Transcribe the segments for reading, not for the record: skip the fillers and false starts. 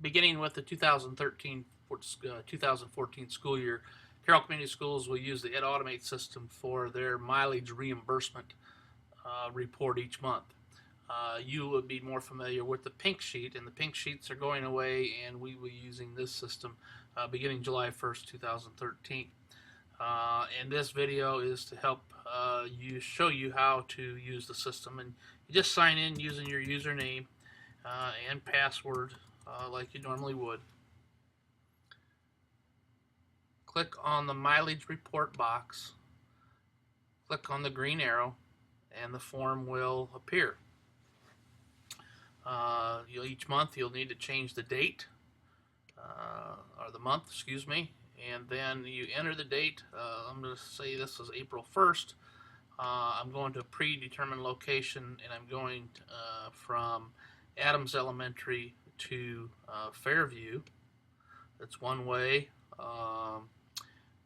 beginning with the 2014 school year, Carroll Community Schools will use the Ed Automate system for their mileage reimbursement report each month. You would be more familiar with the pink sheet, and the pink sheets are going away, and we will be using this system beginning July 1st, 2013. And this video is to help show you how to use the system. And you just sign in using your username and password like you normally would. Click on the mileage report box, click on the green arrow, and the form will appear. Each month you'll need to change the date, or the month, excuse me, and then you enter the date. I'm going to say this is April 1st. I'm going to a predetermined location, and I'm going from Adams Elementary to Fairview. That's one way.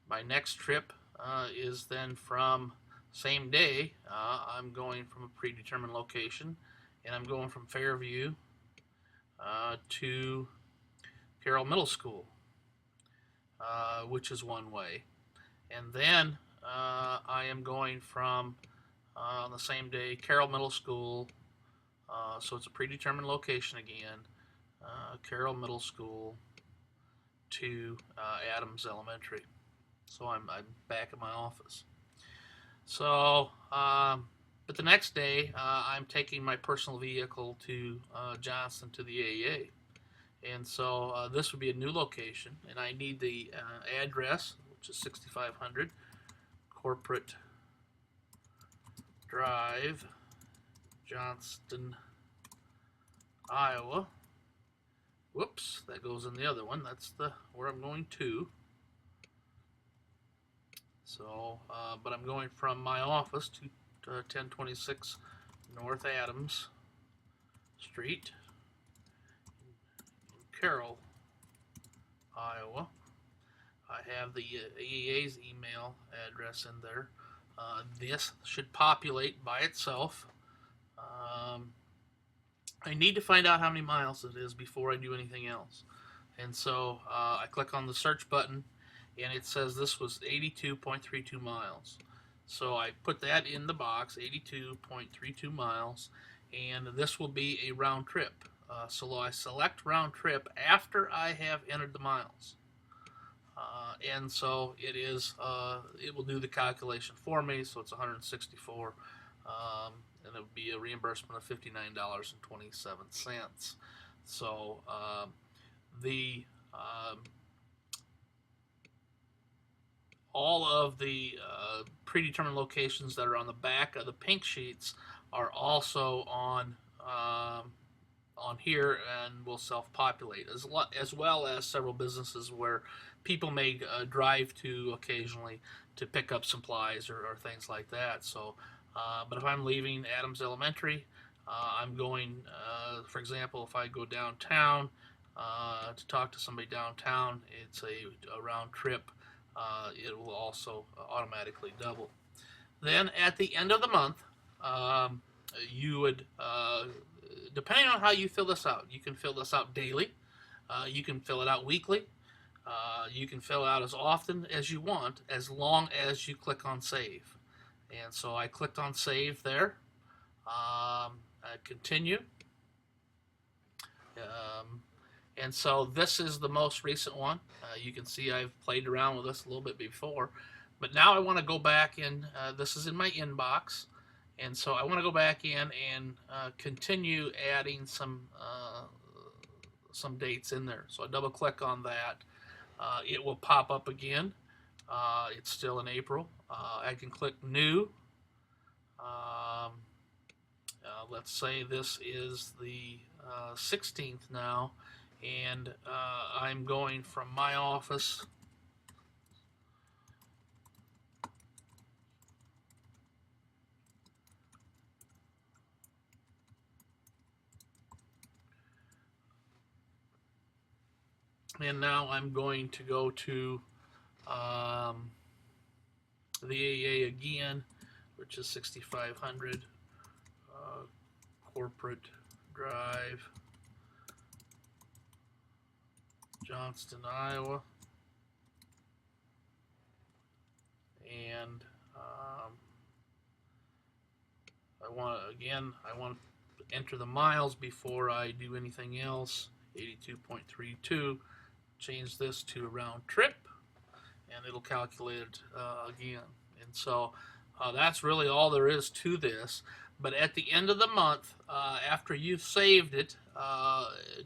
My next trip is then from same day. I'm going from a predetermined location, and I'm going from Fairview to Carroll Middle School, which is one way. And then I am going from, on the same day, Carroll Middle School, so it's a predetermined location again, Carroll Middle School to Adams Elementary. So I'm back at my office. So, but the next day, I'm taking my personal vehicle to Johnston to the AEA. And so this would be a new location, and I need the address, which is 6500 Corporate Drive, Johnston, Iowa. Whoops, that goes in the other one. That's where I'm going to. So, but I'm going from my office to 1026 North Adams Street in Carroll, Iowa. I have the AEA's email address in there. This should populate by itself. I need to find out how many miles it is before I do anything else. And so I click on the search button, and it says this was 82.32 miles. So I put that in the box, 82.32 miles, and this will be a round trip. So I select round trip after I have entered the miles. And so it will do the calculation for me, so it's 164, and it would be a reimbursement of $59.27. So all of the predetermined locations that are on the back of the pink sheets are also on here and will self-populate, as well as several businesses where people may drive to occasionally to pick up supplies or things like that. So, but if I'm leaving Adams Elementary, I'm going, for example, if I go downtown to talk to somebody downtown, it's a round trip. It will also automatically double. Then at the end of the month, you would, depending on how you fill this out, you can fill this out daily, you can fill it out weekly, you can fill it out as often as you want, as long as you click on save. And so I clicked on save there. I continue. And so this is the most recent one. You can see I've played around with this a little bit before, but now I want to go back in. This is in my inbox, and so I want to go back in and continue adding some dates in there. So I double click on that. It will pop up again. It's still in April. I can click new. Let's say this is the 16th now, and I'm going from my office and now I'm going to go to the AA again, which is 6500 Corporate Drive, Johnston, Iowa. And I want to enter the miles before I do anything else. 82.32. Change this to a round trip, and it'll calculate it again. And so that's really all there is to this. But at the end of the month, after you've saved it,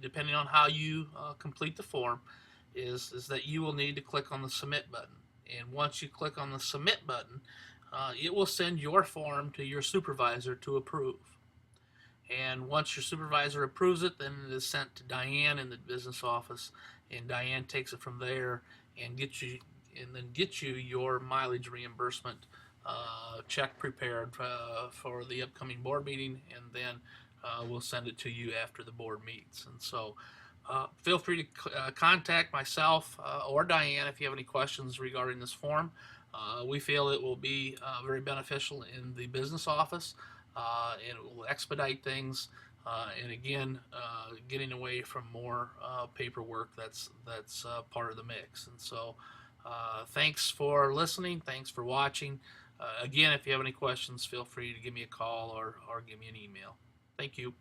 depending on how you complete the form, is that you will need to click on the submit button. And once you click on the submit button, it will send your form to your supervisor to approve. And once your supervisor approves it, then it is sent to Diane in the business office, and Diane takes it from there and gets you your mileage reimbursement check prepared for the upcoming board meeting, and then we'll send it to you after the board meets. And so feel free to contact myself or Diane if you have any questions regarding this form. We feel it will be very beneficial in the business office, and it will expedite things. And again, getting away from more paperwork that's part of the mix. And so thanks for listening. Thanks for watching. Again, if you have any questions, feel free to give me a call or give me an email. Thank you.